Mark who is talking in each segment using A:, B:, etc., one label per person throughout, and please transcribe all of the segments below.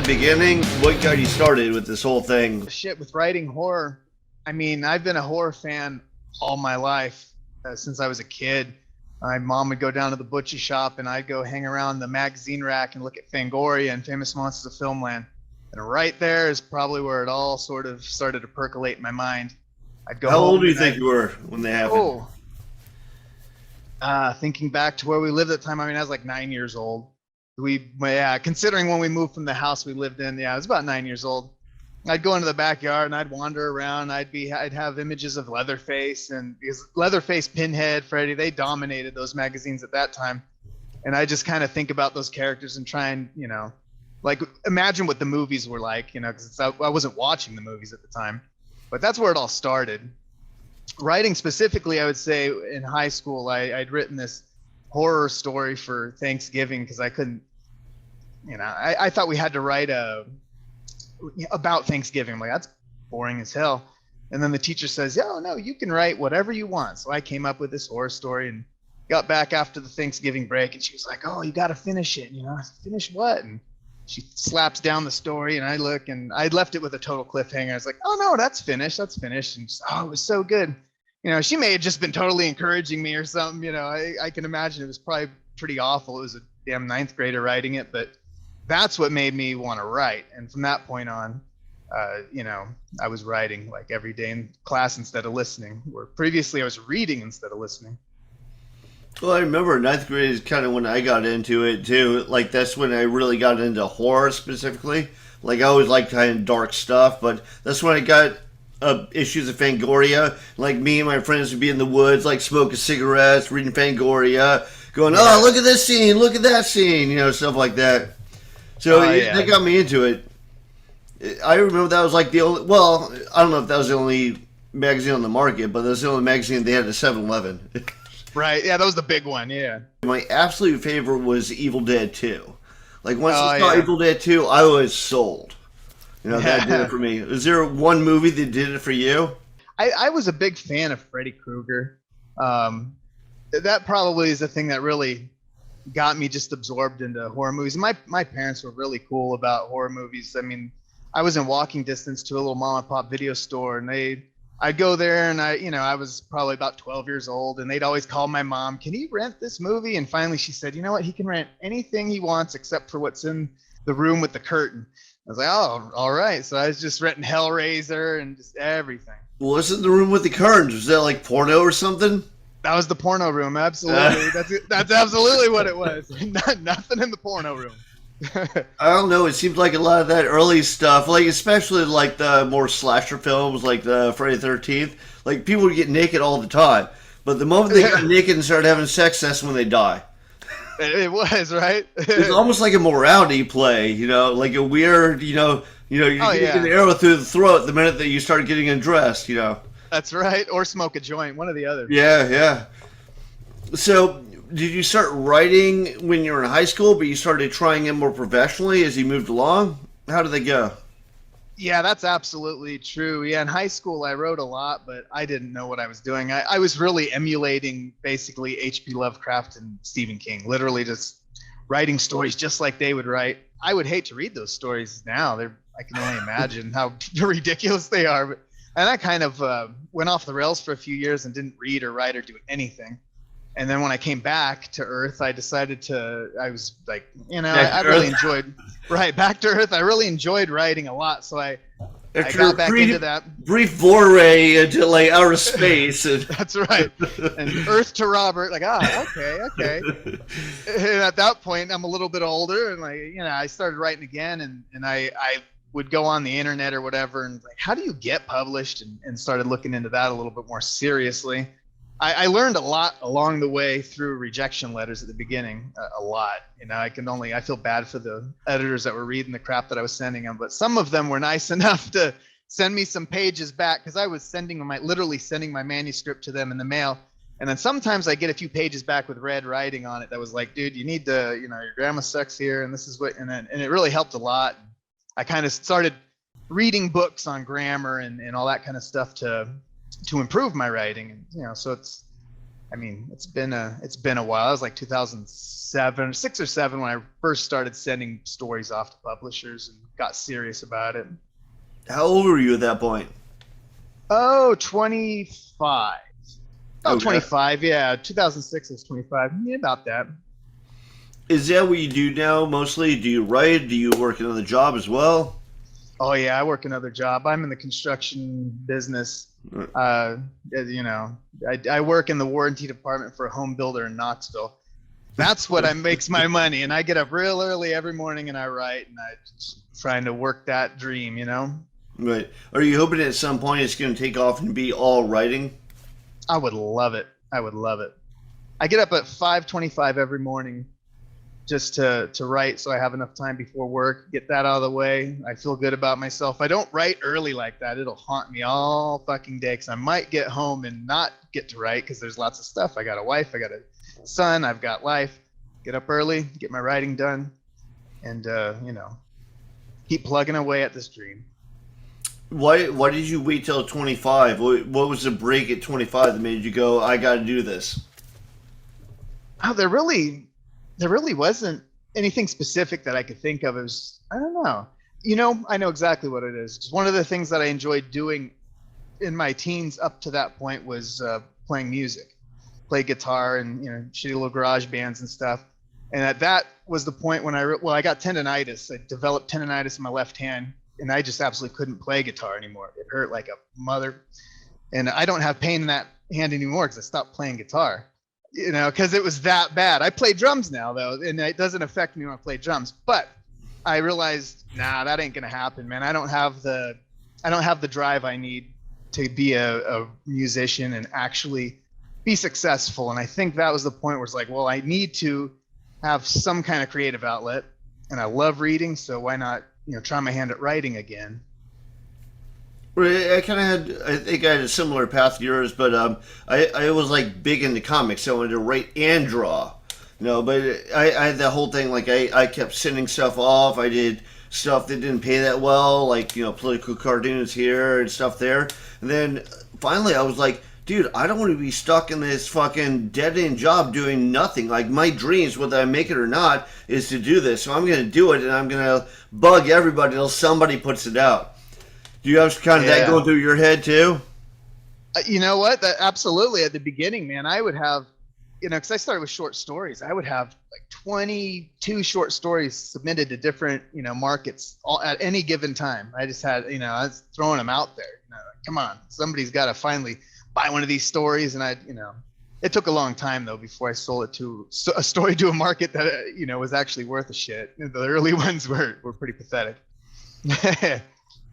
A: beginning? What got you started with this whole thing?
B: Shit, with writing horror, I mean, I've been a horror fan all my life, since I was a kid. My mom would go down to the butcher shop and I'd go hang around the magazine rack and look at Fangoria and Famous Monsters of Filmland. And right there is probably where it all sort of started to percolate in my mind. I'd go
A: How
B: home
A: old do you
B: and
A: think you were when they happened?
B: thinking back to where we lived at the time, I mean, I was like 9 years old. Considering when we moved from the house we lived in, I was about 9 years old. I'd go into the backyard and I'd wander around. I'd have images of Leatherface, and because Leatherface, Pinhead, Freddy, they dominated those magazines at that time. And I just kind of think about those characters and try and, like imagine what the movies were like, because I wasn't watching the movies at the time. But that's where it all started. Writing specifically, I would say in high school, I'd written this horror story for Thanksgiving because I couldn't, I thought we had to write about Thanksgiving. I'm like, that's boring as hell. And then the teacher says, "Yeah, no, you can write whatever you want." So I came up with this horror story and got back after the Thanksgiving break, and she was like, "Oh, you got to finish it." I said, "Finish what?" And she slaps down the story, and I look, and I left it with a total cliffhanger. I was like, "Oh no, that's finished. That's finished." And it was so good. She may have just been totally encouraging me or something. I can imagine it was probably pretty awful. It was a damn ninth grader writing it, but that's what made me want to write. And from that point on, I was writing like every day in class instead of listening, where previously I was reading instead of listening.
A: Well, I remember ninth grade is kind of when I got into it too. Like that's when I really got into horror specifically. Like I always liked kind of dark stuff, but that's when I got issues of Fangoria. Like me and my friends would be in the woods, like smoking cigarettes, reading Fangoria, going, "Oh, look at this scene, look at that scene," stuff like that. So that got me into it. I remember that was like the only, well, I don't know if that was the only magazine on the market, but that was the only magazine they had at 7-Eleven.
B: Right, yeah, that was the big one, yeah.
A: My absolute favorite was Evil Dead 2. Like once I saw Evil Dead 2, I was sold. That did it for me. Is there one movie that did it for you?
B: I was a big fan of Freddy Krueger. That probably is the thing that really got me just absorbed into horror movies. My parents were really cool about horror movies. I mean, I was in walking distance to a little mom and pop video store, and I'd go there, and I was probably about 12 years old, and they'd always call my mom, "Can he rent this movie?" And finally she said, "You know what? He can rent anything he wants except for what's in the room with the curtain." I was like, "Oh, all right." So I was just renting Hellraiser and just everything.
A: What's in the room with the curtains? Was that like porno or something?
B: That was the porno room, absolutely. That's absolutely what it was. Nothing in the porno room.
A: I don't know. It seems like a lot of that early stuff, like especially like the more slasher films, like the Friday the 13th. Like people would get naked all the time, but the moment they got naked and started having sex, that's when they die.
B: It was, right?
A: It's almost like a morality play, like a weird, you're getting an arrow through the throat the minute that you start getting undressed,
B: That's right. Or smoke a joint, one or the other.
A: Yeah. So, did you start writing when you were in high school, but you started trying it more professionally as you moved along? How did they go?
B: Yeah, that's absolutely true. Yeah, in high school I wrote a lot, but I didn't know what I was doing. I was really emulating basically H.P. Lovecraft and Stephen King, literally just writing stories just like they would write. I would hate to read those stories now. I can only imagine how ridiculous they are. And I kind of went off the rails for a few years and didn't read or write or do anything. And then when I came back to Earth, I was like, I really enjoyed, back to Earth. I really enjoyed writing a lot. So I got back into that.
A: Brief foray into like outer space.
B: That's right. And Earth to Robert, like, okay. And at that point, I'm a little bit older, and I started writing again, and I would go on the internet or whatever, and like, how do you get published? And started looking into that a little bit more seriously. I learned a lot along the way through rejection letters at the beginning, a lot. I feel bad for the editors that were reading the crap that I was sending them, but some of them were nice enough to send me some pages back, because I was literally sending my manuscript to them in the mail. And then sometimes I get a few pages back with red writing on it that was like, "Dude, you need to, your grammar sucks here, and this is what," and it really helped a lot. I kind of started reading books on grammar and all that kind of stuff to improve my writing. And so I mean, it's been a while. It was like 2007, 6 or 7 when I first started sending stories off to publishers and got serious about it.
A: How old were you at that point?
B: Oh, 25. About
A: Okay.
B: 25, yeah. 2006 is 25. Yeah, about that.
A: Is that what you do now mostly? Do you write? Do you work another job as well?
B: Oh yeah, I work another job. I'm in the construction business. You know, I work in the warranty department for a home builder in Knoxville. That's what I makes my money, and I get up real early every morning and I write, and I just trying to work that dream.
A: Right. Are you hoping at some point it's going to take off and be all writing?
B: I would love it. I would love it. I get up at 5:25 every morning just to write so I have enough time before work, get that out of the way. I feel good about myself. I don't write early like that. It'll haunt me all fucking day because I might get home and not get to write because there's lots of stuff. I got a wife, I got a son, I've got life. Get up early, get my writing done, and keep plugging away at this dream.
A: Why did you wait till 25? What was the break at 25 that made you go, I got to do this?
B: Oh, there really wasn't anything specific that I could think of. It was, I don't know. I know exactly what it is. It's one of the things that I enjoyed doing in my teens up to that point was playing music, play guitar and shitty little garage bands and stuff. And that was the point when I got tendonitis. I developed tendonitis in my left hand, and I just absolutely couldn't play guitar anymore. It hurt like a mother, and I don't have pain in that hand anymore because I stopped playing guitar. Because it was that bad. I play drums now though, and it doesn't affect me when I play drums. But I realized, nah, that ain't gonna happen, man. I don't have the drive I need to be a musician and actually be successful. And I think that was the point where it's like, well, I need to have some kind of creative outlet, and I love reading, so why not, try my hand at writing again?
A: Well, I think I had a similar path to yours, but I was like big into comics, so I wanted to write and draw. But I had that whole thing, like I kept sending stuff off. I did stuff that didn't pay that well, like, political cartoons here and stuff there. And then finally I was like, dude, I don't want to be stuck in this fucking dead end job doing nothing. Like, my dreams, whether I make it or not, is to do this. So I'm going to do it, and I'm going to bug everybody until somebody puts it out. Do you have kind of that
B: Yeah.
A: going through your head too?
B: You know what? That absolutely at the beginning, man, I would have, because I started with short stories. I would have like 22 short stories submitted to different, markets all at any given time. I just had, I was throwing them out there. Like, come on, somebody's got to finally buy one of these stories. And it took a long time though before I sold it to a story to a market that, was actually worth a shit. The early ones were pretty pathetic.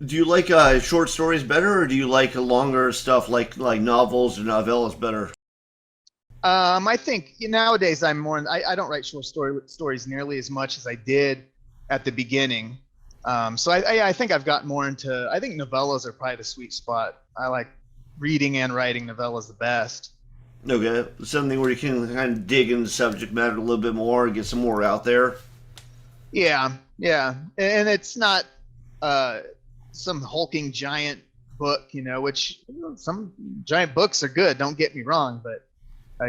A: Do you like short stories better, or do you like longer stuff like novels or novellas better?
B: I think nowadays I'm more. I don't write stories nearly as much as I did at the beginning. So I think I've got more into. I think novellas are probably the sweet spot. I like reading and writing novellas the best.
A: Okay, something where you can kind of dig into the subject matter a little bit more and get some more out there.
B: Yeah, yeah, and it's not uh, some hulking giant book, which some giant books are good. Don't get me wrong, but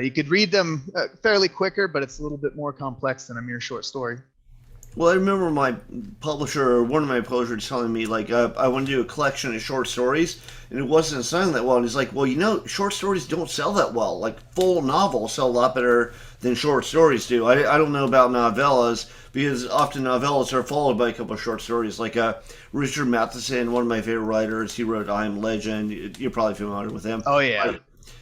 B: you could read them fairly quicker, but it's a little bit more complex than a mere short story.
A: Well, I remember my publisher, or one of my publishers, telling me like I want to do a collection of short stories, and it wasn't selling that well. And he's like, "Well, short stories don't sell that well. Like full novels sell a lot better than short stories do. I don't know about novellas because often novellas are followed by a couple of short stories. Like Richard Matheson, one of my favorite writers, he wrote "I Am Legend." You're probably familiar with him.
B: Oh yeah.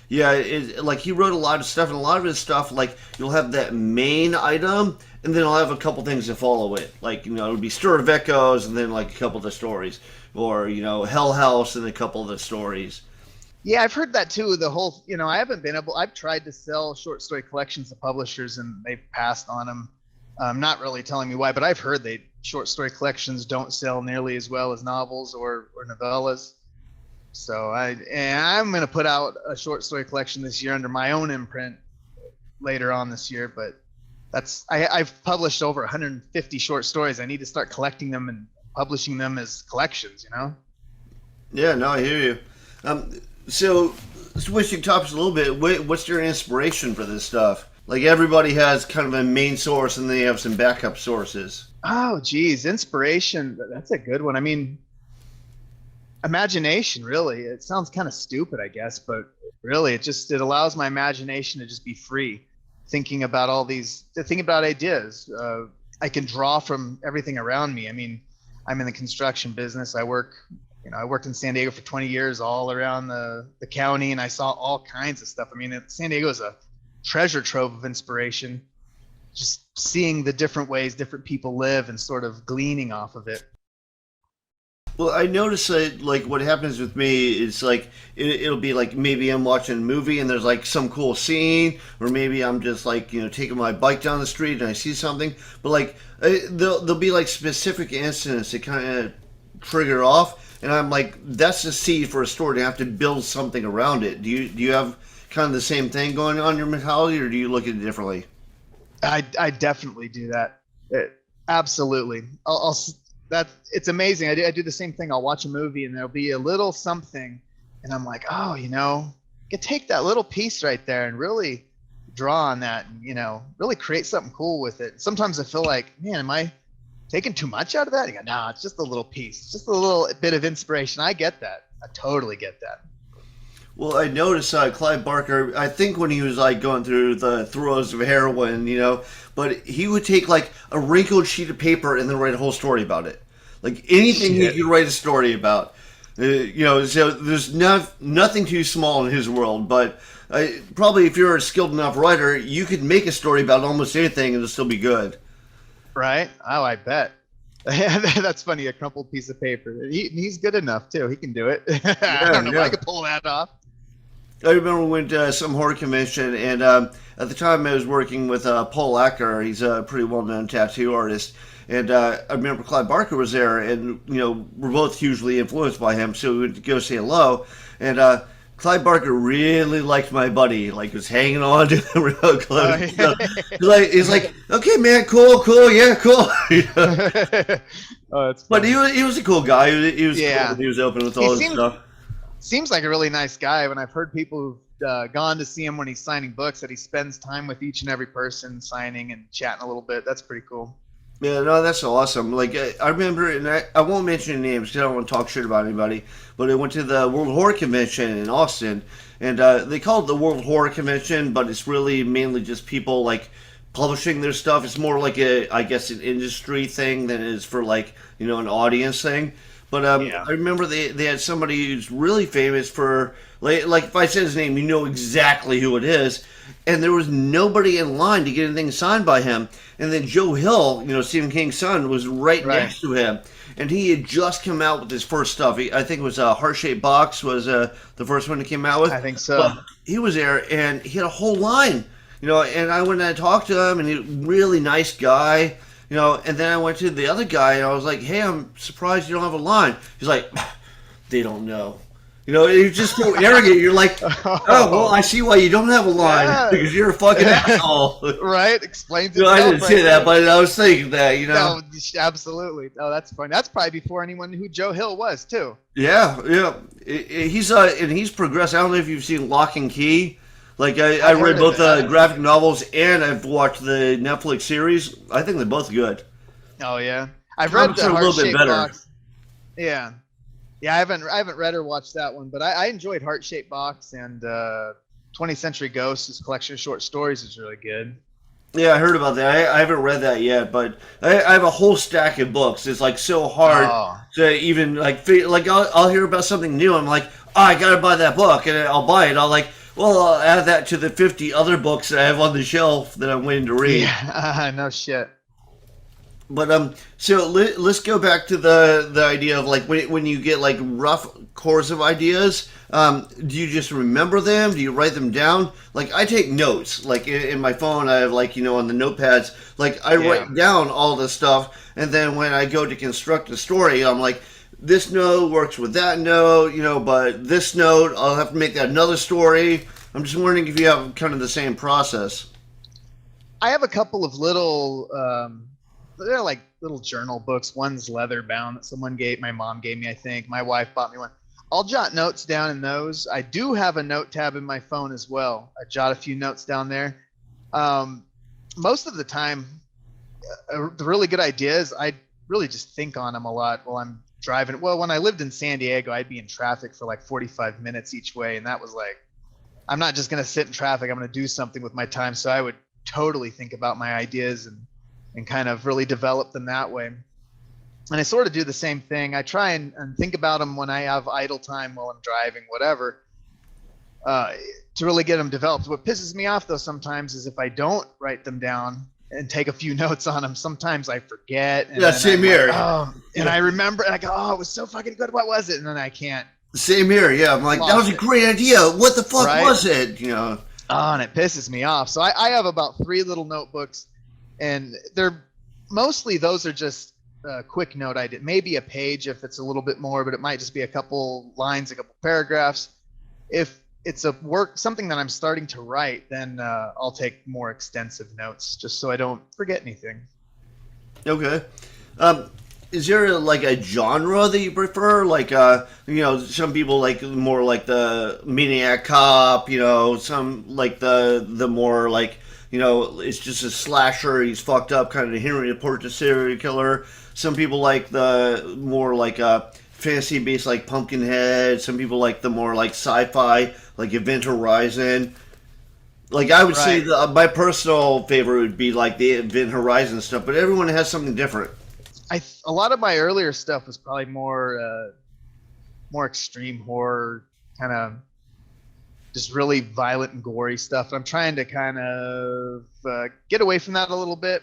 A: Yeah, like he wrote a lot of stuff, and a lot of his stuff, like you'll have that main item, and then I'll have a couple things to follow it. Like it'll be Stir of Echoes, and then like a couple of the stories, or Hell House, and a couple of the stories.
B: Yeah, I've heard that too. The whole, I haven't been able. I've tried to sell short story collections to publishers, and they've passed on them. Not really telling me why, but I've heard they short story collections don't sell nearly as well as novels or novellas. So I'm going to put out a short story collection this year under my own imprint later on this year. But I've published over 150 short stories. I need to start collecting them and publishing them as collections.
A: Yeah, no, I hear you. So switching topics a little bit, what's your inspiration for this stuff? Like everybody has kind of a main source, and then they have some backup sources.
B: Oh, geez, inspiration. That's a good one. I mean, imagination, really. It sounds kind of stupid, I guess, but really, it allows my imagination to just be free, thinking about ideas. I can draw from everything around me. I mean, I'm in the construction business. I worked in San Diego for 20 years, all around the county, and I saw all kinds of stuff. I mean, San Diego is a treasure trove of inspiration. Just seeing the different ways different people live and sort of gleaning off of it.
A: Well, I notice that like what happens with me is like it'll be like maybe I'm watching a movie and there's like some cool scene, or maybe I'm just like taking my bike down the street and I see something. But like there'll be like specific incidents that kind of trigger off, and I'm like, that's the seed for a story to have to build something around it. Do you have kind of the same thing going on in your mentality, or do you look at it differently?
B: I definitely do that. Absolutely. That it's amazing. I do the same thing. I'll watch a movie and there'll be a little something, and I'm like, oh, you could take that little piece right there and really draw on that, and really create something cool with it. Sometimes I feel like, man, am I taking too much out of that? You go, no, it's just a little piece, it's just a little bit of inspiration. I get that. I totally get that.
A: Well, I noticed Clive Barker, I think when he was like going through the throes of heroin, but he would take like a wrinkled sheet of paper and then write a whole story about it. Like anything he could write a story about. So there's nothing too small in his world, but probably if you're a skilled enough writer, you could make a story about almost anything and it'll still be good.
B: Right? Oh, I bet. That's funny. A crumpled piece of paper. He's good enough too. He can do it. I don't know if I could pull that off.
A: I remember we went to some horror convention, and at the time I was working with Paul Acker. He's a pretty well-known tattoo artist. And I remember Clive Barker was there, and, we're both hugely influenced by him, so we went to go say hello. And Clive Barker really liked my buddy, like was hanging on to him real close. He's like, okay, man, cool, yeah, cool.
B: Oh, that's
A: but
B: funny.
A: he was a cool guy. He was
B: Yeah.
A: cool. He was open with all this stuff.
B: Seems like a really nice guy. When I've heard people who've gone to see him when he's signing books, that he spends time with each and every person, signing and chatting a little bit. That's pretty cool.
A: Yeah, no, that's awesome. Like, I remember, and I won't mention names because I don't want to talk shit about anybody, but I went to the World Horror Convention in Austin, and they call it the World Horror Convention, but it's really mainly just people, like, publishing their stuff. It's more like I guess, an industry thing than it is for, like, an audience thing. But
B: Yeah.
A: I remember they had somebody who's really famous for, like if I said his name, you know exactly who it is. And there was nobody in line to get anything signed by him. And then Joe Hill, Stephen King's son, was right next to him. And he had just come out with his first stuff. I think it was Heart Shaped Box was the first one he came out with.
B: I think so.
A: But he was there, and he had a whole line. And I went and I talked to him, and he was a really nice guy. And then I went to the other guy, and I was like, hey, I'm surprised you don't have a line. He's like, they don't know. You're just so arrogant. You're like, oh, well, I see why you don't have a line, because you're a fucking asshole.
B: Right? Explains
A: I didn't say that, but I was thinking that,
B: No, absolutely. Oh, that's funny. That's probably before anyone knew who Joe Hill was, too.
A: Yeah. He's progressed. I don't know if you've seen Lock and Key. Like, I read both graphic novels, and I've watched the Netflix series. I think they're both good.
B: Oh, yeah. I've read the
A: a little bit
B: Heart-Shaped
A: better.
B: Box. Yeah. Yeah, I haven't read or watched that one, but I enjoyed Heart Shaped Box, and 20th Century Ghosts, his collection of short stories, is really good.
A: Yeah, I heard about that. I haven't read that yet, but I have a whole stack of books. It's like so hard to even like I'll hear about something new. I'm like, oh, I gotta buy that book, and I'll buy it. I'll add that to the 50 other books that I have on the shelf that I'm waiting to read.
B: Yeah, no shit.
A: But so let's go back to the idea of like when you get like rough cores of ideas, do you just remember them? Do you write them down? Like I take notes, like in my phone, I have like on the notepads, like I write down all this stuff, and then when I go to construct a story, I'm like, this note works with that note, but this note I'll have to make that another story. I'm just wondering if you have kind of the same process.
B: I have a couple of little. They're like little journal books. One's leather bound that my mom gave me, I think. My wife bought me one. I'll jot notes down in those. I do have a note tab in my phone as well. I jot a few notes down there. Um, Most of the time, the really good ideas, I really just think on them a lot while I'm driving. Well, when I lived in San Diego, I'd be in traffic for like 45 minutes each way. And that was like, I'm not just going to sit in traffic. I'm going to do something with my time. So I would totally think about my ideas and kind of really develop them that way. And I sort of do the same thing. I try and think about them when I have idle time while I'm driving, whatever, to really get them developed. What pisses me off though sometimes is if I don't write them down and take a few notes on them, sometimes I forget. And
A: Yeah, same here.
B: Like, oh, and I remember, and I go, oh, it was so fucking good. What was it? And then I can't.
A: Same here. Yeah, I'm like, that was a great idea. What the fuck was it? You know.
B: Oh, and it pisses me off. So I have about 3 little notebooks, and they're mostly, those are just a quick note I did. Maybe a page if it's a little bit more, but it might just be a couple lines, a couple paragraphs. If it's something that I'm starting to write, then I'll take more extensive notes just so I don't forget anything.
A: Okay. Is there like a genre that you prefer? Like, some people like more like the Maniac Cop, some like the more like, it's just a slasher, he's fucked up, kind of Henry Portrait serial killer. Some people like the more like fantasy based like Pumpkinhead. Some people like the more like sci-fi, like Event Horizon. Like I would say my personal favorite would be like the Event Horizon stuff, but everyone has something different.
B: A lot of my earlier stuff was probably more extreme horror, kind of just really violent and gory stuff. I'm trying to kind of get away from that a little bit.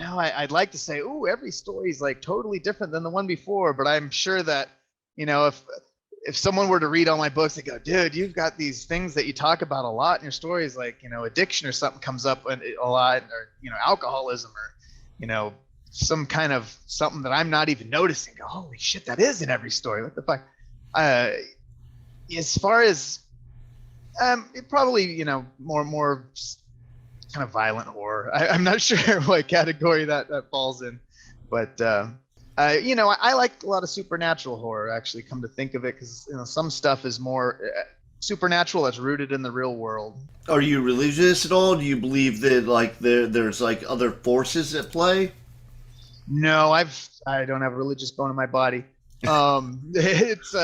B: I'd like to say, ooh, every story is like totally different than the one before, but I'm sure that, if someone were to read all my books, they go, dude, you've got these things that you talk about a lot in your stories, like, addiction or something comes up a lot, or, alcoholism, or, some kind of something that I'm not even noticing. Go, holy shit, that is in every story. What the fuck? As far as, it probably, more kind of violent horror. I'm not sure what category that falls in, but, I like a lot of supernatural horror, actually, come to think of it, because some stuff is more supernatural that's rooted in the real world.
A: Are you religious at all? Do you believe that like there's like other forces at play?
B: No, I don't have a religious bone in my body. It's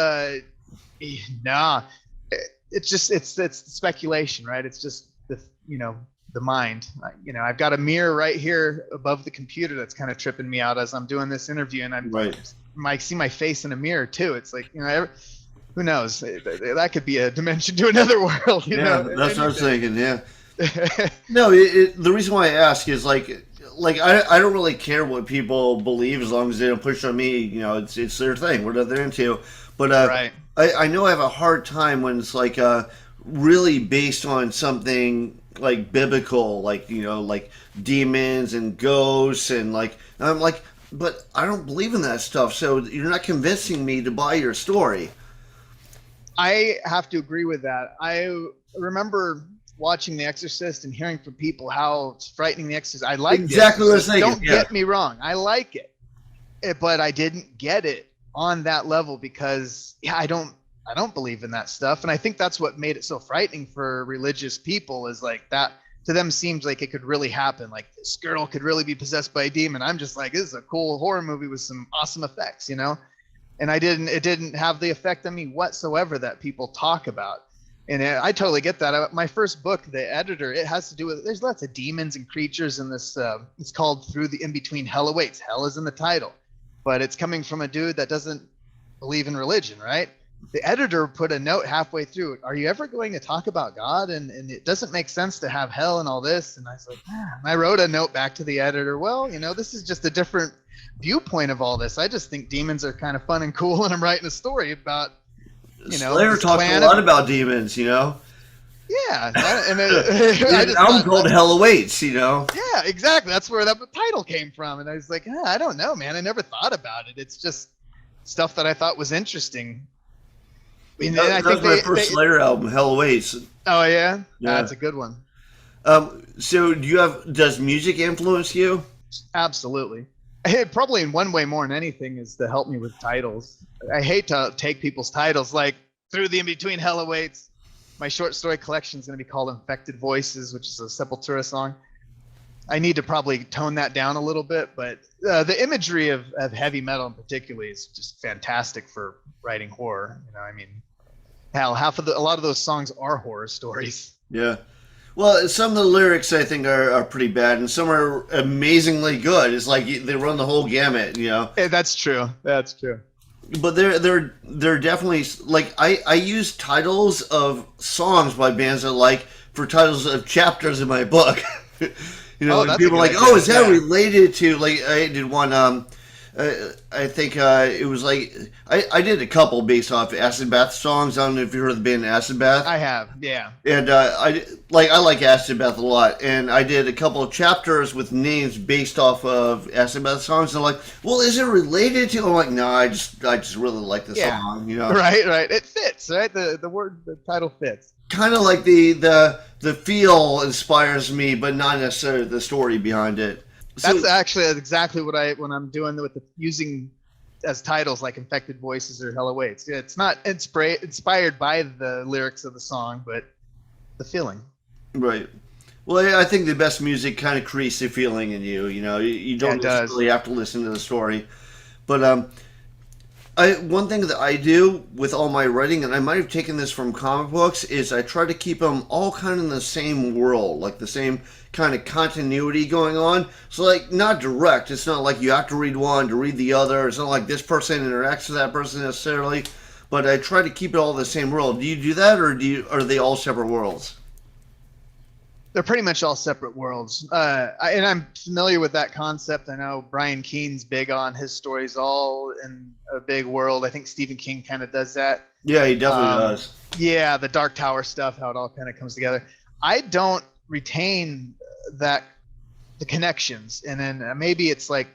B: nah. It's speculation, right? It's just the mind. I've got a mirror right here above the computer that's kind of tripping me out as I'm doing this interview, and I see my face in a mirror too. It's like, who knows? That could be a dimension to another world.
A: That's what I was thinking. Yeah. No, the reason why I ask is like I don't really care what people believe as long as they don't push on me. It's their thing, whatever they're into. But I know I have a hard time when it's like really based on something like biblical, like like demons and ghosts, and like I'm like, but I don't believe in that stuff, so you're not convincing me to buy your story.
B: I have to agree with that. I remember watching The Exorcist and hearing from people how frightening The Exorcist. I like
A: exactly what I was thinking.
B: Don't get me wrong, I like it, but I didn't get it on that level because I don't believe in that stuff. And I think that's what made it so frightening for religious people, is like that to them seems like it could really happen. Like this girl could really be possessed by a demon. I'm just like, this is a cool horror movie with some awesome effects, and it didn't have the effect on me whatsoever that people talk about. And I totally get that. My first book, the editor, it has to do with, there's lots of demons and creatures in this. It's called Through the In-Between Hell Awaits. Hell is in the title, but it's coming from a dude that doesn't believe in religion, right? The editor put a note halfway through. Are you ever going to talk about God? And it doesn't make sense to have hell and all this. And I said, I wrote a note back to the editor. Well, this is just a different viewpoint of all this. I just think demons are kind of fun and cool. And I'm writing a story about,
A: Slayer talks a lot about demons,
B: Yeah.
A: I'm called Hell Awaits,
B: Yeah, exactly. That's where that title came from. And I was like, I don't know, man. I never thought about it. It's just stuff that I thought was interesting.
A: That was my first Slayer album, Hell Awaits.
B: Oh yeah? That's a good one.
A: So does music influence you?
B: Absolutely. Probably in one way more than anything is to help me with titles. I hate to take people's titles like Through the In Between Hell Awaits. My short story collection is going to be called Infected Voices, which is a Sepultura song. I need to probably tone that down a little bit, but the imagery of heavy metal in particular is just fantastic for writing horror. You know, I mean, hell, a lot of those songs are horror stories.
A: Yeah. Well, some of the lyrics I think are pretty bad, and some are amazingly good. It's like they run the whole gamut, you know.
B: That's true. That's true.
A: But they're definitely like I use titles of songs by bands I like for titles of chapters in my book. You know,
B: that's
A: people are like,
B: idea.
A: "Oh, is that
B: Yeah.
A: related to?" Like I did one. I think it was like I did a couple based off Acid Bath songs. I don't know if you heard of the band Acid Bath.
B: I have, yeah.
A: And I like Acid Bath a lot, and I did a couple of chapters with names based off of Acid Bath songs. And they're like, "Well, is it related to?" I'm like, "No, I just really like the
B: Yeah.
A: song, you know."
B: Right. It fits, right? The title fits.
A: Kind of like the feel inspires me, but not necessarily the story behind it. So,
B: That's actually exactly what when I'm doing with using as titles like Infected Voices or Hell Awaits. Yeah, it's not inspired by the lyrics of the song, but the feeling.
A: right. Well, I think the best music kind of creates the feeling in you. You know, you don't
B: Yeah, it does.
A: necessarily have to listen to the story, but one thing that I do with all my writing, and I might have taken this from comic books, is I try to keep them all kind of in the same world, like the same kind of continuity going on. So, like, not direct. It's not like you have to read one to read the other. It's not like this person interacts with that person necessarily. But I try to keep it all in the same world. Do you do that, or are they all separate worlds?
B: They're pretty much all separate worlds. And I'm familiar with that concept. I know Brian Keene's big on his stories all in a big world. I think Stephen King kind of does that.
A: Yeah, he definitely does.
B: Yeah, the Dark Tower stuff, how it all kind of comes together. I don't retain the connections. And then maybe it's like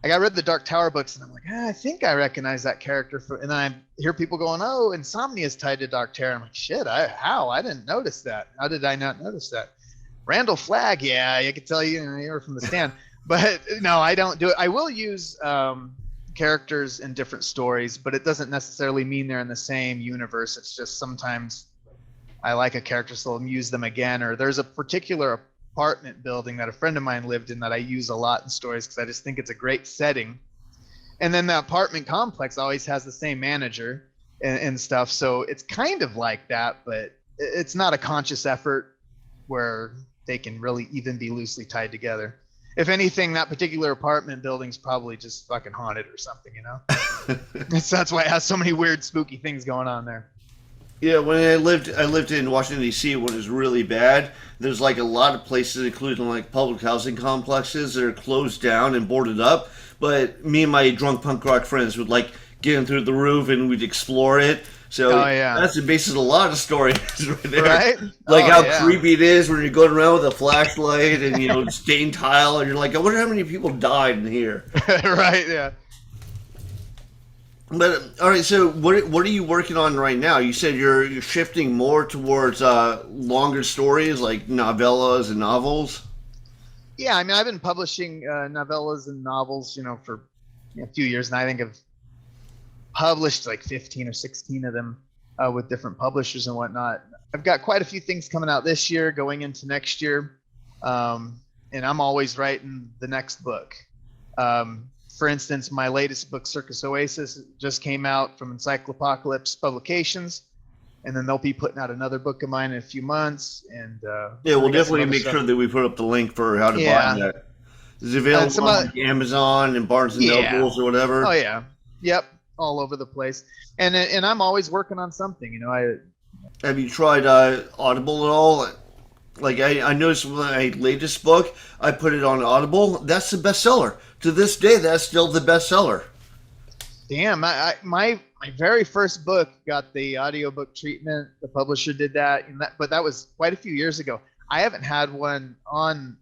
B: I read the Dark Tower books and I'm like, I think I recognize that character. And then I hear people going, "Oh, Insomnia is tied to Dark Terror." I'm like, shit, how? I didn't notice that. How did I not notice that? Randall Flagg, yeah, I could tell you were from the stand. But no, I don't do it. I will use characters in different stories, but it doesn't necessarily mean they're in the same universe. It's just sometimes I like a character, so I'll use them again. Or there's a particular apartment building that a friend of mine lived in that I use a lot in stories because I just think it's a great setting. And then the apartment complex always has the same manager and stuff. So it's kind of like that, but it's not a conscious effort where they can really even be loosely tied together. If anything, that particular apartment building's probably just fucking haunted or something, you know? That's why it has so many weird, spooky things going on there.
A: Yeah, when I lived in Washington D.C. when it was really bad. There's like a lot of places, including like public housing complexes, that are closed down and boarded up. But me and my drunk punk rock friends would like get in through the roof and we'd explore it. So that's the basis of a lot of stories right there.
B: Right?
A: Like how creepy it is when you're going around with a flashlight and stained tile, and you're like, I wonder how many people died in here.
B: Right? Yeah.
A: But all right, so what are you working on right now? You said you're shifting more towards longer stories like novellas and novels.
B: Yeah, I mean, I've been publishing novellas and novels, for a few years, and I think I've published like 15 or 16 of them with different publishers and whatnot. I've got quite a few things coming out this year, going into next year, and I'm always writing the next book. For instance, my latest book, Circus Oasis, just came out from Encyclopocalypse Publications, and then they'll be putting out another book of mine in a few months. And
A: yeah, we'll definitely make sure that we put up the link for how to buy that. It's available on like Amazon and Barnes and Nobles or whatever.
B: Oh yeah, yep, all over the place. And I'm always working on something.
A: Have you tried Audible at all? Like I noticed with my latest book, I put it on Audible. That's the bestseller. To this day, that's still the bestseller.
B: Damn, my very first book got the audiobook treatment. The publisher did that, but that was quite a few years ago. I haven't had one done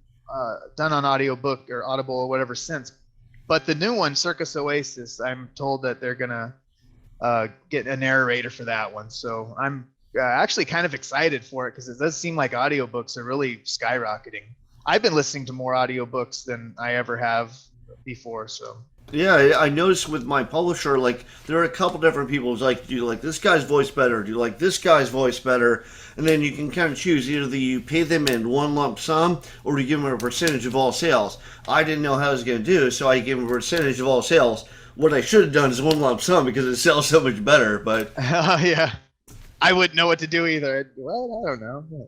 B: on audiobook or Audible or whatever since. But the new one, Circus Oasis, I'm told that they're gonna get a narrator for that one. So I'm actually kind of excited for it because it does seem like audiobooks are really skyrocketing. I've been listening to more audiobooks than I ever have before. So
A: Yeah, I noticed with my publisher, like there are a couple different people. It's like, do you like this guy's voice better? Do you like this guy's voice better? And then you can kind of choose either you pay them in one lump sum or you give them a percentage of all sales. I didn't know how I was going to do, so I gave them a percentage of all sales. What I should have done is one lump sum because it sells so much better. But
B: yeah, I wouldn't know what to do either. Well, I don't know.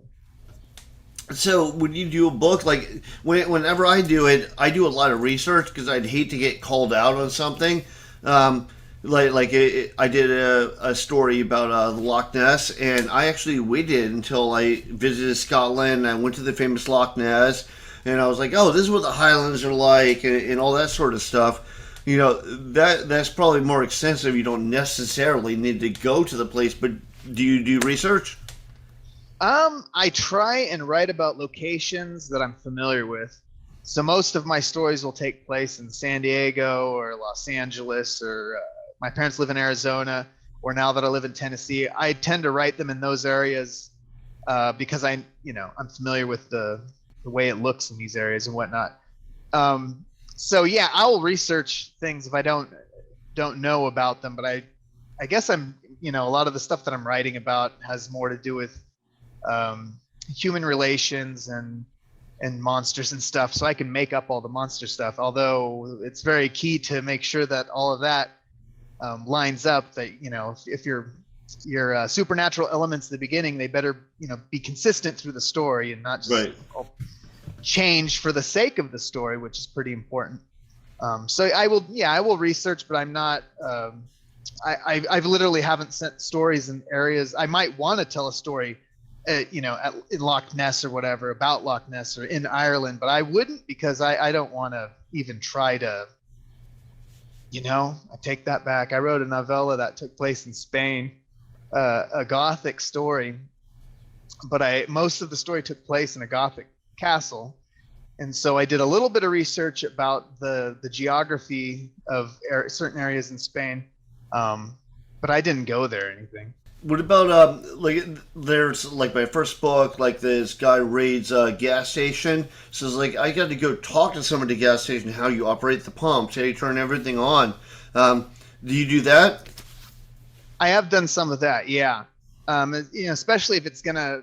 A: so when you do a book, like whenever I do it, I do a lot of research because I'd hate to get called out on something. Um, I did a story about the Loch Ness, and I actually waited until I visited Scotland. I went to the famous Loch Ness, and I was like, "Oh, this is what the Highlands are like," and all that sort of stuff. You know, that's probably more extensive. You don't necessarily need to go to the place, but do you do research?
B: I try and write about locations that I'm familiar with. So most of my stories will take place in San Diego or Los Angeles, or my parents live in Arizona, or now that I live in Tennessee, I tend to write them in those areas because I'm familiar with the way it looks in these areas and whatnot. So yeah, I will research things if I don't know about them, but I guess a lot of the stuff that I'm writing about has more to do with human relations and monsters and stuff, so I can make up all the monster stuff, although it's very key to make sure that all of that lines up, that if your supernatural elements at the beginning, they better be consistent through the story and not just
A: Right.
B: change for the sake of the story, which is pretty important. So I will research, but I'm not I've literally haven't sent stories in areas. I might want to tell a story in Loch Ness or whatever, about Loch Ness or in Ireland, but I wouldn't, because I don't want to even try to, I take that back. I wrote a novella that took place in Spain, a Gothic story, but most of the story took place in a Gothic castle. And so I did a little bit of research about the geography of certain areas in Spain, but I didn't go there or anything.
A: What about like there's like my first book, like this guy raids a gas station, says like I got to go talk to someone at the gas station, how you operate the pumps, how you turn everything on. Do you do that?
B: I have done some of that, yeah. Especially if it's gonna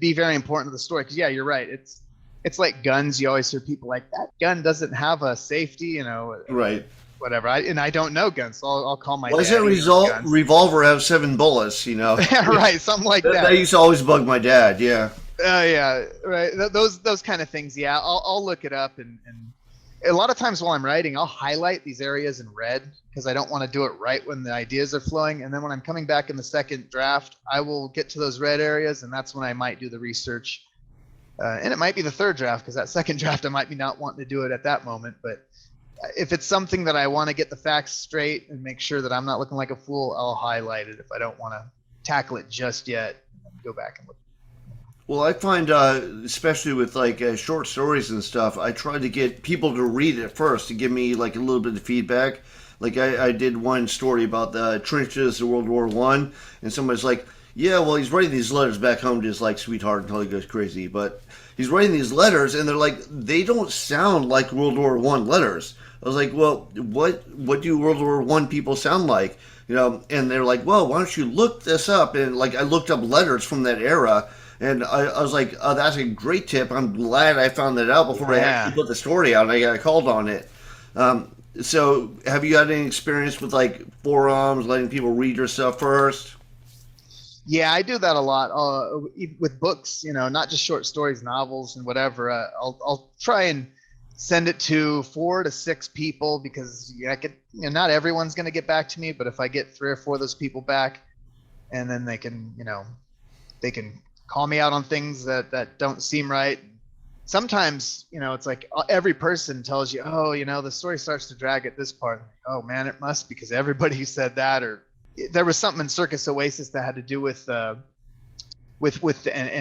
B: be very important to the story, because yeah, you're right. It's like guns. You always hear people like, that gun doesn't have a safety,
A: Right.
B: whatever. I don't know guns, so I'll call my
A: Why does that
B: daddy who knows guns.
A: revolver have 7 bullets?
B: Yeah, right, something like
A: That
B: that.
A: used to always bug my dad. Yeah.
B: Yeah, right. Those kind of things. Yeah, I'll look it up, and a lot of times while I'm writing, I'll highlight these areas in red because I don't want to do it right when the ideas are flowing. And then when I'm coming back in the second draft, I will get to those red areas, and that's when I might do the research. And it might be the third draft, because that second draft I might be not wanting to do it at that moment. But if it's something that I want to get the facts straight and make sure that I'm not looking like a fool, I'll highlight it if I don't want to tackle it just yet. Go back and look.
A: Well, I find, especially with like short stories and stuff, I try to get people to read it first to give me like a little bit of feedback. Like I did one story about the trenches of World War One, and somebody's like, "Yeah, well, he's writing these letters back home to his like sweetheart until he goes crazy." But he's writing these letters, and they're like, they don't sound like World War One letters. I was like, "Well, what do World War One people sound like?" And they're like, "Well, why don't you look this up?" And like I looked up letters from that era. And I was like, oh, that's a great tip. I'm glad I found that out before I actually put the story out and I got called on it. So have you had any experience with like forums, letting people read your stuff first?
B: Yeah, I do that a lot with books. Not just short stories, novels, and whatever. I'll try and send it to 4 to 6 people, because not everyone's going to get back to me. But if I get 3 or 4 of those people back, and then they can call me out on things that don't seem right. Sometimes, it's like every person tells you, oh, the story starts to drag at this part. Oh man, it must, because everybody said that. Or there was something in Circus Oasis that had to do with an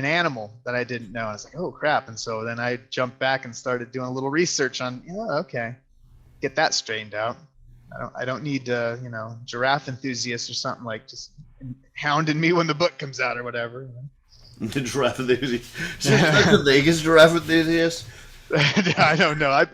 B: animal that I didn't know. I was like, oh crap. And so then I jumped back and started doing a little research on, okay, get that straightened out. I don't need giraffe enthusiasts or something like just hounding me when the book comes out or whatever.
A: The giraffe enthusiast. Is the Vegas giraffe enthusiast?
B: I don't know.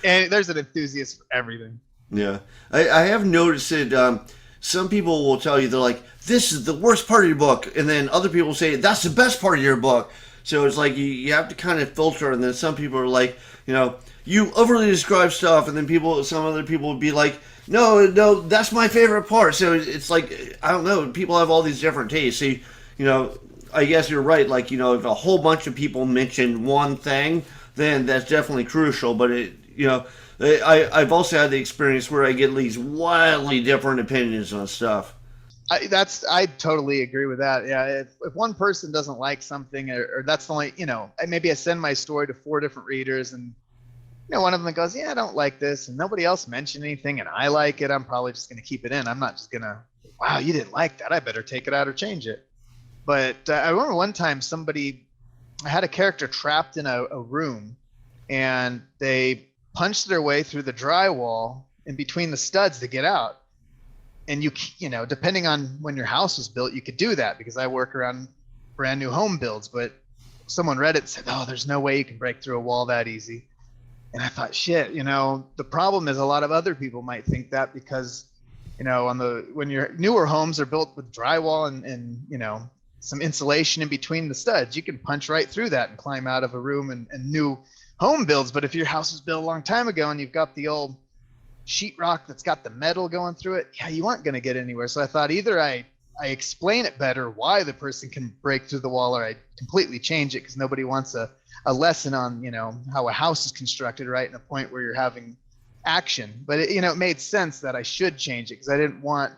B: And there's an enthusiast for everything.
A: Yeah, I have noticed that some people will tell you they're like, "This is the worst part of your book," and then other people say that's the best part of your book. So it's like you have to kind of filter, and then some people are like, you overly describe stuff, and then some other people would be like, "No, no, that's my favorite part." So it's like I don't know. People have all these different tastes. So I guess you're right. Like if a whole bunch of people mention one thing, then that's definitely crucial. But I've also had the experience where I get these wildly different opinions on stuff.
B: I totally agree with that. Yeah, if one person doesn't like something, or that's the only, maybe I send my story to 4 different readers, and one of them goes, yeah, I don't like this, and nobody else mentioned anything, and I like it, I'm probably just going to keep it in. I'm not just going to, wow, you didn't like that, I better take it out or change it. But I remember one time I had a character trapped in a room, and they punched their way through the drywall in between the studs to get out. And depending on when your house was built, you could do that, because I work around brand new home builds. But someone read it and said, oh, there's no way you can break through a wall that easy. And I thought, shit, the problem is a lot of other people might think that, because, when your newer homes are built with drywall and some insulation in between the studs, you can punch right through that and climb out of a room and new home builds. But if your house was built a long time ago and you've got the old sheetrock that's got the metal going through it, yeah, you aren't going to get anywhere. So I thought either I explain it better why the person can break through the wall, or I completely change it, because nobody wants a lesson on how a house is constructed right in a point where you're having action. But it made sense that I should change it, because I didn't want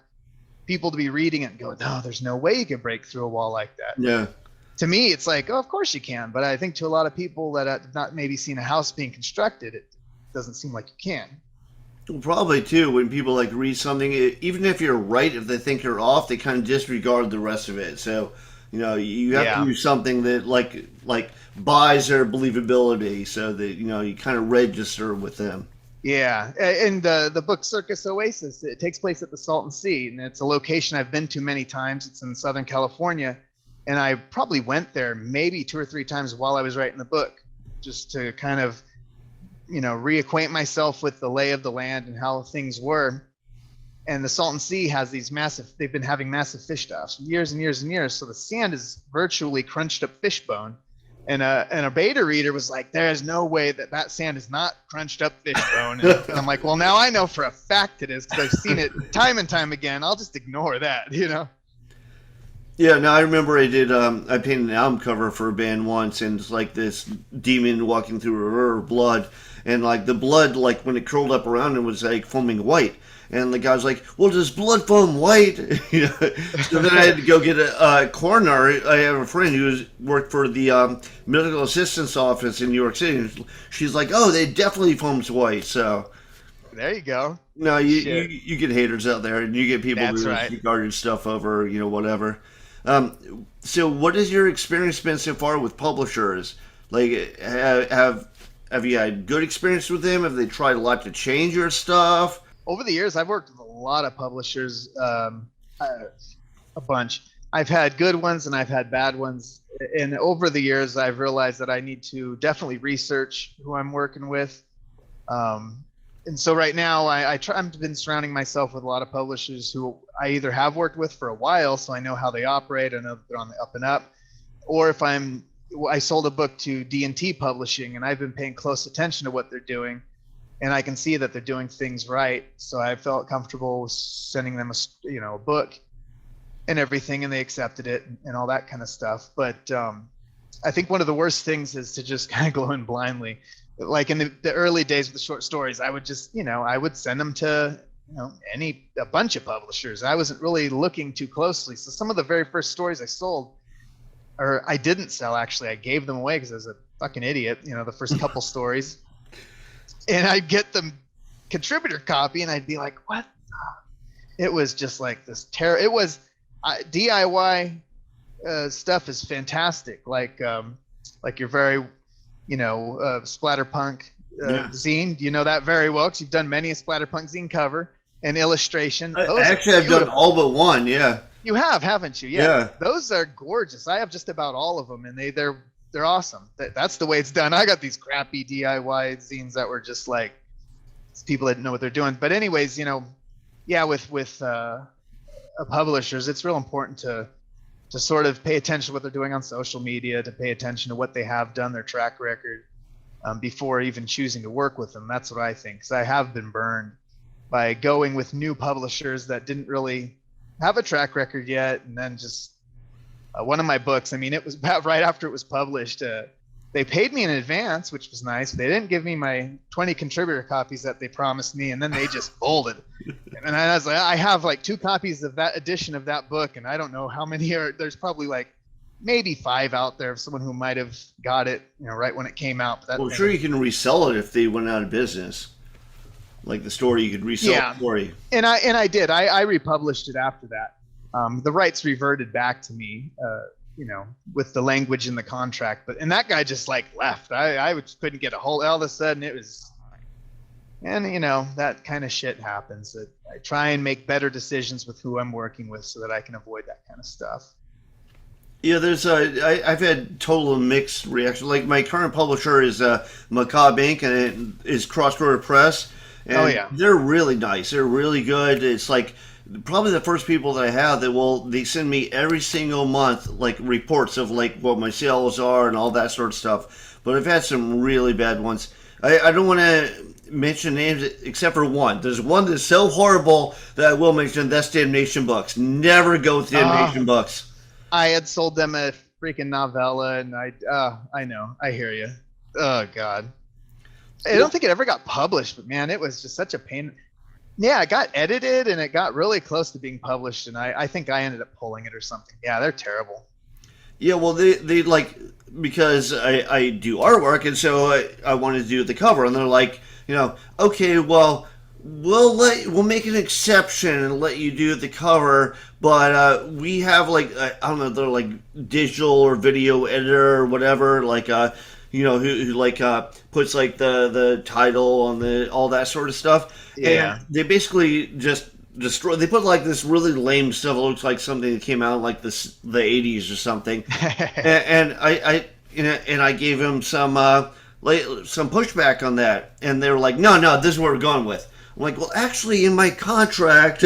B: people to be reading it and go, no, there's no way you can break through a wall like that.
A: Yeah.
B: To me, it's like, oh, of course you can. But I think to a lot of people that have not maybe seen a house being constructed, it doesn't seem like you can.
A: Well, probably too, when people read something, even if you're right, if they think you're off, they kind of disregard the rest of it. So, you have to do something that like buys their believability, so that you kind of register with them.
B: Yeah, and the book Circus Oasis, it takes place at the Salton Sea, and it's a location I've been to many times. It's in Southern California, and I probably went there maybe 2 or 3 times while I was writing the book, just to kind of reacquaint myself with the lay of the land and how things were. And the Salton Sea has they've been having massive fish die-offs for years and years and years. So the sand is virtually crunched up fish bone. And a beta reader was like, there is no way that sand is not crunched up fish bone. And I'm like, well, now I know for a fact it is, because I've seen it time and time again. I'll just ignore that,
A: Yeah, no, I remember I painted an album cover for a band once, and it's like this demon walking through a river of blood, and the blood, when it curled up around it, was foaming white. And the guy was like, well, does blood foam white? So then I had to go get a coroner. I have a friend who worked for the medical assistance office in New York City. And she's like, oh, they definitely foams white. So
B: there you go.
A: No, you get haters out there, and you get people who disregard your stuff over, whatever. So what has your experience been so far with publishers? Have you had good experience with them? Have they tried a lot to change your stuff?
B: Over the years, I've worked with a lot of publishers, a bunch. I've had good ones and I've had bad ones. And over the years, I've realized that I need to definitely research who I'm working with. And so right now, I've been surrounding myself with a lot of publishers who I either have worked with for a while, so I know how they operate, I know they're on the up and up, or if I sold a book to D&T Publishing, and I've been paying close attention to what they're doing, and I can see that they're doing things right. So I felt comfortable sending them a book and everything, and they accepted it and all that kind of stuff. But I think one of the worst things is to just kind of go in blindly. Like in the early days with the short stories, I would just, I would send them to, a bunch of publishers. I wasn't really looking too closely. So some of the very first stories I sold, or I didn't sell, actually, I gave them away because I was a fucking idiot, the first couple stories. And I'd get the contributor copy and I'd be like, what? It was just like this terror. It was DIY stuff is fantastic. Like your very, splatterpunk zine. You know that very well because you've done many a splatterpunk zine cover and illustration.
A: Actually, I've done all but one. Yeah.
B: You have, haven't you? Yeah. Those are gorgeous. I have just about all of them, and they're awesome. That's the way it's done. I got these crappy DIY zines that were just like people that know what they're doing. But anyways, yeah, with publishers, it's real important to sort of pay attention to what they're doing on social media, to pay attention to what they have done, their track record, before even choosing to work with them. That's what I think, because I have been burned by going with new publishers that didn't really have a track record yet, and then just one of my books. I mean, it was about right after it was published. They paid me in advance, which was nice. They didn't give me my 20 contributor copies that they promised me, and then they just folded. And I was like, I have like 2 copies of that edition of that book, and I don't know how many are. There's probably like maybe 5 out there of someone who might have got it, right when it came out. But that
A: Well, I'm sure you can resell it if they went out of business. Like the story, you could resell the story.
B: And I did. I republished it after that. The rights reverted back to me. With the language in the contract, and that guy just like left. I couldn't get a hold. All of a sudden it was, and that kind of shit happens. That I try and make better decisions with who I'm working with so that I can avoid that kind of stuff.
A: Yeah, I've had total mixed reaction. Like my current publisher is Macabre Inc. and it is Crossroad Press. And they're really nice. They're really good. It's like probably the first people that I have that they send me every single month like reports of like what my sales are and all that sort of stuff. But I've had some really bad ones. I don't want to mention names except for one. There's one that's so horrible that I will mention. That's Damnation Books. Never go with Damnation Books.
B: I had sold them a freaking novella, and I know. I hear you. Oh God. I don't think it ever got published, but man, it was just such a pain. Yeah, it got edited and it got really close to being published, and I think I ended up pulling it or something. Yeah, they're terrible.
A: Yeah, well, they like, because I do artwork, and so I wanted to do the cover, and they're like, okay, well, we'll make an exception and let you do the cover, but we have like I don't know, they're like digital or video editor or whatever, like who like puts like the title on all that sort of stuff.
B: Yeah.
A: And they basically just destroy. They put like this really lame stuff. It looks like something that came out in like the 80s or something. and I gave him some pushback on that, and they were like, no, this is what we're going with. I'm like, well, actually, in my contract,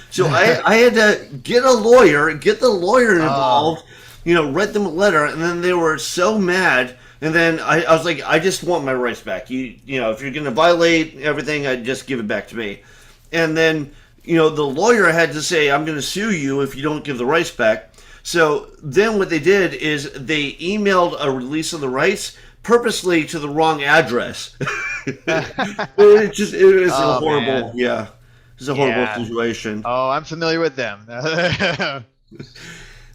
A: so I had to get the lawyer involved, write them a letter, and then they were so mad. And then I was like, I just want my rights back. If you're going to violate everything, I just give it back to me. And then, the lawyer had to say, I'm going to sue you if you don't give the rights back. So then what they did is they emailed a release of the rights purposely to the wrong address. It was a horrible, man. Yeah. It's a horrible situation.
B: Oh, I'm familiar with them.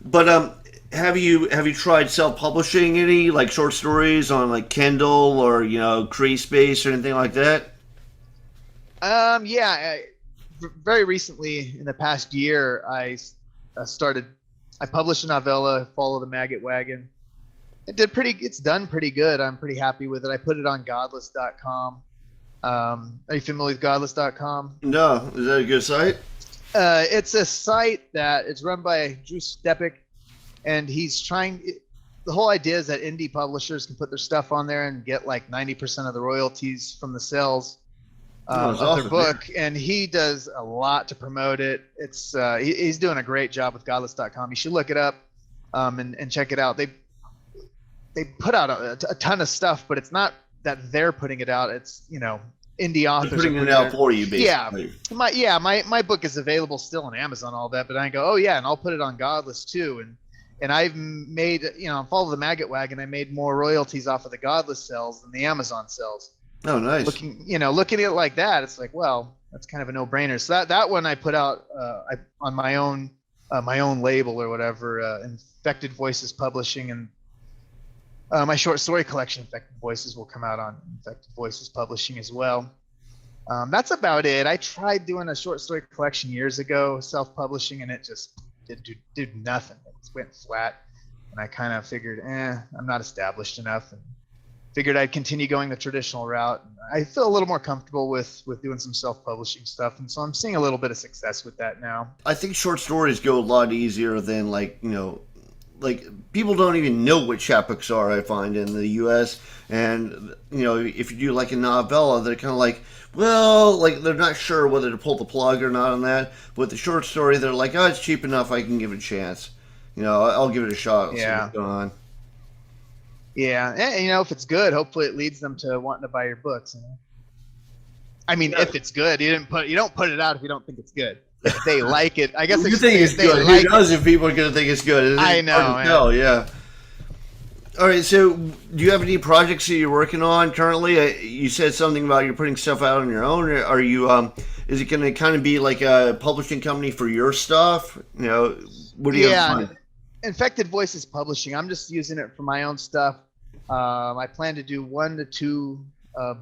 A: But have you tried self-publishing any like short stories on like Kindle or CreateSpace or anything like that?
B: Yeah. Very recently, in the past year, I published a novella, Follow the Maggot Wagon. It's done pretty good. I'm pretty happy with it. I put it on godless.com. Are you familiar with godless.com?
A: No. Is that a good site?
B: It's a site that is run by Drew Stepik, and the whole idea is that indie publishers can put their stuff on there and get like 90% of the royalties from the sales of their book. Man. And he does a lot to promote it. It's he's doing a great job with godless.com. You should look it up and check it out. They put out a ton of stuff, but it's not that they're putting it out. It's indie authors
A: putting it out for you, basically.
B: Yeah. My book is available still on Amazon, all that. But I go, oh yeah, and I'll put it on Godless too. And I've made Follow the Maggot Wagon. I made more royalties off of the Godless sales than the Amazon sales.
A: Oh, nice.
B: Looking at it like that, it's like, well, that's kind of a no-brainer. So that one I put out on my own label or whatever, Infected Voices Publishing, and my short story collection, Infected Voices, will come out on Infected Voices Publishing as well. That's about it. I tried doing a short story collection years ago, self-publishing, and it just did nothing. It went flat, and I kind of figured, I'm not established enough, and figured I'd continue going the traditional route. And I feel a little more comfortable with doing some self-publishing stuff, and so I'm seeing a little bit of success with that now.
A: I think short stories go a lot easier than like like people don't even know what chapbooks are. I find in the U.S. and if you do like a novella, they're kind of like, well, like they're not sure whether to pull the plug or not on that. But with the short story, they're like, oh, it's cheap enough, I can give it a chance. I'll give it a shot. I'll see
B: Yeah.
A: what's going on.
B: Yeah. And, if it's good, hopefully it leads them to wanting to buy your books. I mean,
A: Yeah.
B: if it's good, you don't put it out if you don't think it's good. If they like it, I guess
A: You think it's good?
B: Like
A: Who knows if people are going to think it's good?
B: I know,
A: Hard to tell, yeah. All right, so do you have any projects that you're working on currently? You said something about you're putting stuff out on your own. Or are you? Is it going to kind of be like a publishing company for your stuff? What do you have in mind?
B: Infected Voices Publishing. I'm just using it for my own stuff. I plan to do 1 to 2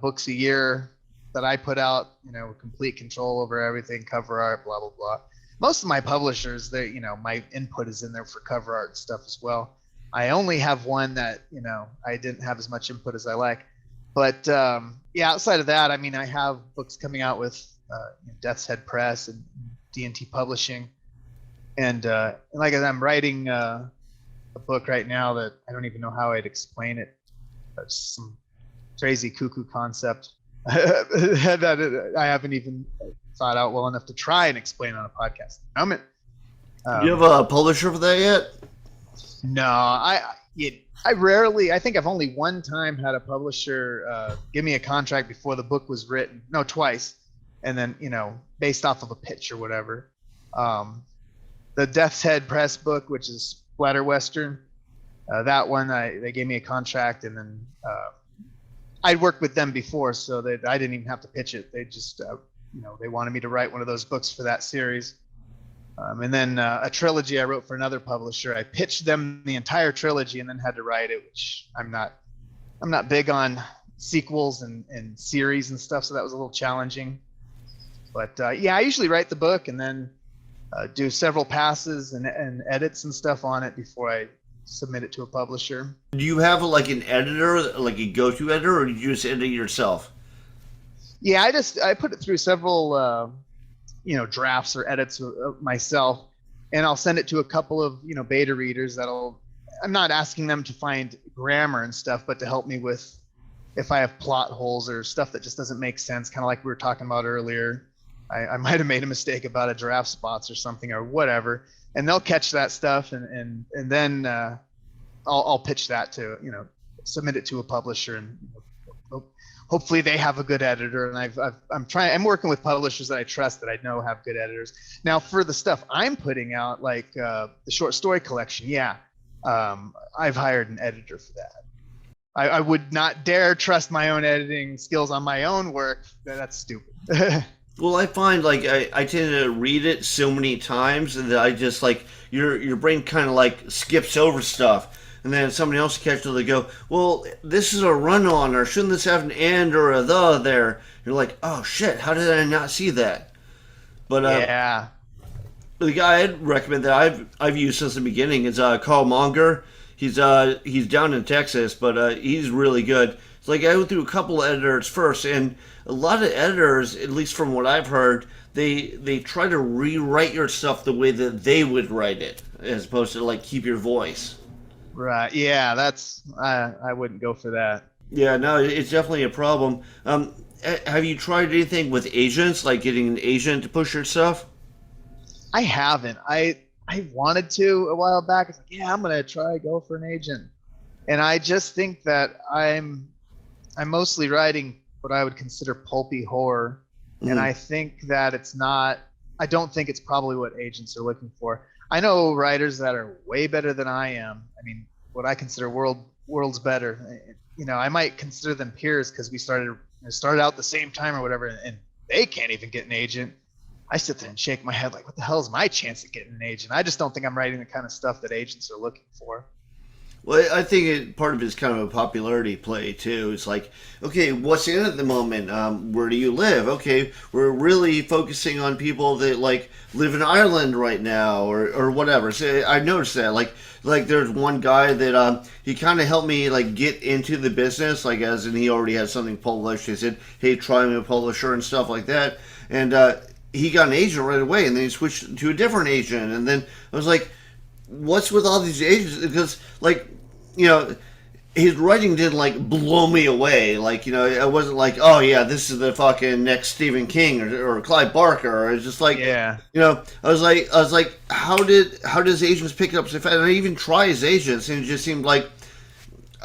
B: books a year that I put out. With complete control over everything, cover art, blah blah blah. Most of my publishers, my input is in there for cover art and stuff as well. I only have one that I didn't have as much input as I like, but outside of that, I mean, I have books coming out with Death's Head Press and D&T Publishing, and like I said, I'm writing a book right now that I don't even know how I'd explain it. It's some crazy cuckoo concept that I haven't even thought out well enough to try and explain on a podcast.
A: Do you have a publisher for that yet?
B: No, I rarely. I think I've only one time had a publisher give me a contract before the book was written. No, twice, and then based off of a pitch or whatever. The Death's Head Press book, which is splatter western, that one they gave me a contract, and then I'd worked with them before, so that I didn't even have to pitch it. They just they wanted me to write one of those books for that series. And then a trilogy I wrote for another publisher. I pitched them the entire trilogy and then had to write it, which I'm not big on sequels and series and stuff, so that was a little challenging. But I usually write the book and then do several passes and edits and stuff on it before I submit it to a publisher.
A: Do you have like an editor, like a go-to editor, or do you just edit it yourself?
B: Yeah, I put it through several drafts or edits myself, and I'll send it to a couple of beta readers I'm not asking them to find grammar and stuff, but to help me with if I have plot holes or stuff that just doesn't make sense, kind of like we were talking about earlier. I might have made a mistake about a draft spots or something or whatever, and they'll catch that stuff, and then I'll pitch that to submit it to a publisher, and hopefully they have a good editor. And I'm working with publishers that I trust, that I know have good editors. Now for the stuff I'm putting out, like the short story collection, I've hired an editor for that. I would not dare trust my own editing skills on my own work. That's stupid.
A: Well, I find like I tend to read it so many times that I just like your brain kind of like skips over stuff. And then somebody else catches it, they go, well, this is a run-on, or shouldn't this have an and or a the there? You're like, oh, shit, how did I not see that? But the guy I'd recommend that I've used since the beginning is Carl Monger. He's down in Texas, but he's really good. It's like I went through a couple of editors first, and a lot of editors, at least from what I've heard, they try to rewrite your stuff the way that they would write it, as opposed to like keep your voice.
B: Right. Yeah, that's I wouldn't go for that.
A: Yeah, no, it's definitely a problem. Have you tried anything with agents, like getting an agent to push your stuff?
B: I haven't. I wanted to a while back. It's like, I'm gonna go for an agent, and I just think that I'm mostly writing what I would consider pulpy horror, and I think that it's not. I don't think it's probably what agents are looking for. I know writers that are way better than I am. I mean, what I consider worlds better. I might consider them peers because we started out the same time or whatever, and they can't even get an agent. I sit there and shake my head like, what the hell is my chance of getting an agent? I just don't think I'm writing the kind of stuff that agents are looking for.
A: Well, I think part of it is kind of a popularity play, too. It's like, okay, what's in at the moment? Where do you live? Okay, we're really focusing on people that, like, live in Ireland right now or whatever. So I noticed that. Like there's one guy that he kind of helped me, like, get into the business, like, as in he already had something published. He said, hey, try me a publisher and stuff like that. And he got an agent right away, and then he switched to a different agent. And then I was like, what's with all these agents? Because, like, you know, his writing didn't like blow me away. Like, I wasn't like, oh yeah, this is the fucking next Stephen King or Clive Barker. Or it's just like,
B: Yeah.
A: I was like, how does Agents pick it up so fast? And I even try his Agents, and it just seemed like.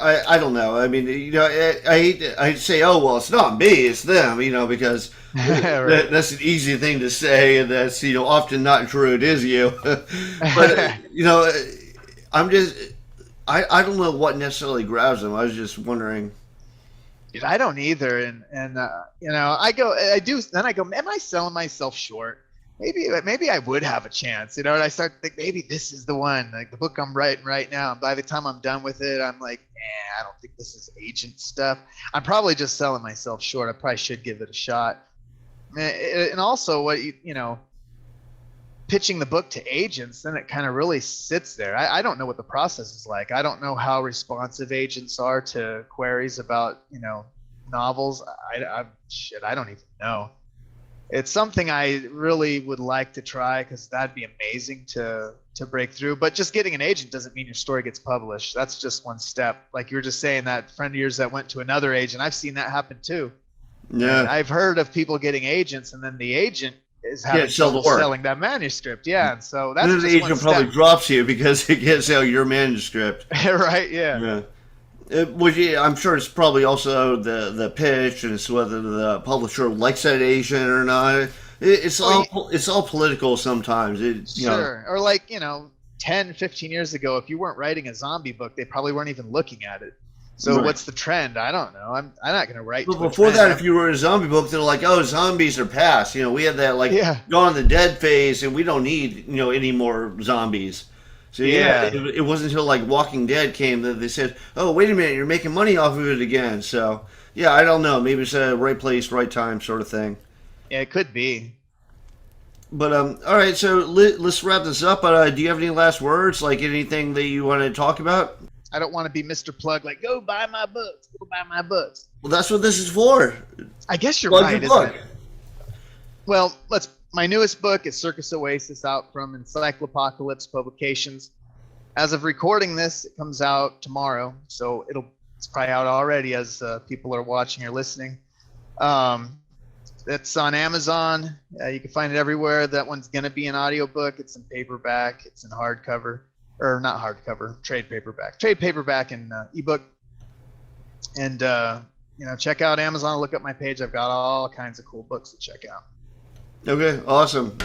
A: I don't know. I mean, I say, oh well, it's not me, it's them, because
B: Right.
A: that's an easy thing to say, and that's often not true. It is you, but I'm just I don't know what necessarily grabs them. I was just wondering.
B: Dude, I don't either, and I go, am I selling myself short? Maybe I would have a chance, and I start to think maybe this is the one, like the book I'm writing right now. And by the time I'm done with it, I'm like, I don't think this is agent stuff. I'm probably just selling myself short. I probably should give it a shot. And also, pitching the book to agents, then it kind of really sits there. I don't know what the process is like. I don't know how responsive agents are to queries about, novels. I don't even know. It's something I really would like to try because that'd be amazing to break through. But just getting an agent doesn't mean your story gets published. That's just one step. Like you were just saying, that friend of yours that went to another agent, I've seen that happen too. And
A: Yeah,
B: I've heard of people getting agents, and then the agent is
A: can't
B: having
A: sell the
B: trouble
A: work.
B: selling that manuscript. Yeah, and so
A: And
B: that's
A: then the
B: just one
A: agent probably
B: step.
A: drops you because he can't sell your manuscript.
B: Right? Yeah.
A: Yeah. I'm sure it's probably also the pitch, and it's whether the publisher likes that agent or not. It's
B: Oh,
A: all political sometimes.
B: sure. Or like, 10, 15 years ago, if you weren't writing a zombie book, they probably weren't even looking at it. So
A: Right.
B: what's the trend? I don't know. I'm not going to write
A: But
B: to a
A: before
B: trend.
A: that, if you were in a zombie book, they're like, "Oh, zombies are past." We had that like
B: Yeah.
A: Dawn of the Dead phase, and we don't need any more zombies. So yeah,
B: Yeah.
A: it wasn't until like Walking Dead came that they said, "Oh, wait a minute, you're making money off of it again." So yeah, I don't know. Maybe it's a right place, right time sort of thing.
B: Yeah, it could be.
A: But all right. So let's wrap this up. But do you have any last words? Like anything that you want to talk about?
B: I don't want to be Mr. Plug, like, go buy my books. Go buy my books.
A: Well, that's what this is for.
B: I guess you're
A: Plug
B: right,
A: your
B: isn't
A: book.
B: it? Well, my newest book is Circus Oasis, out from Encyclopocalypse Publications. As of recording this, it comes out tomorrow, so it's probably out already as people are watching or listening. It's on Amazon. You can find it everywhere. That one's going to be an audiobook. It's in paperback. It's in hardcover, or not hardcover, trade paperback and ebook. And check out Amazon. Look up my page. I've got all kinds of cool books to check out.
A: Okay, awesome.